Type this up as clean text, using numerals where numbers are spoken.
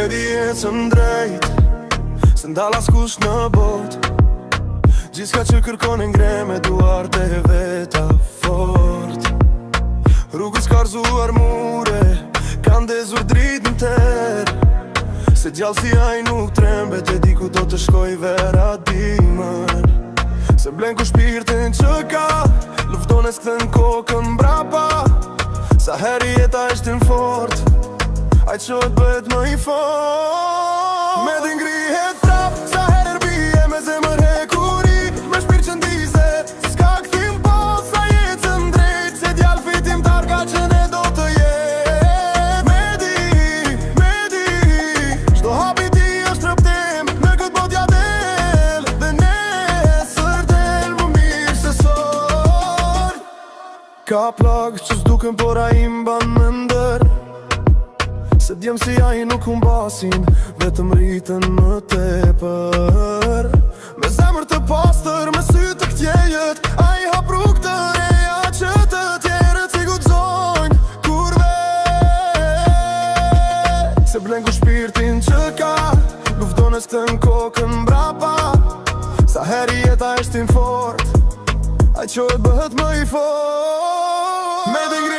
di ecën drejt, se ndal askush në bot. Gjithka që kërkon e ngre me duart e veta fort. Rrugës ka rzuar mure, kanë ndezur dritë në ter. Se gjallësia i nuk trembet, e di ku do të shkoj vera dimër. Se blen ku shpirtin që ka, lufton e s'kthen kokën mbrapa. Sa heri jeta ishtin fort, aj qohet bëhet më i fort. Me dhe ngrihet prap, sa herë bie me zemër hekuri. Me shpirë që ndize, s'ka këthim po, sa jetën drejt. Se djallë fitim targa që ne do të jet. Me di, shto hapi ti është rëptim, në këtë botja del. Dhe nesër del më mirë se sot. Ka plagë që s'duken por a i mban me ndër. Se djemë si a i nuk humbasin, vetëm rritën më tepër. Me zemër të pastër, me sy të këtjejet, a i hap rrugë të reja që të tjerët si guxojnë kur vet. Se blen ku shpirtin që ka, lufton e s'kthen kokën mbrapa. Sa heri jeta ishtin fort, aj qohet bëhet më i fort. Me dhe ngri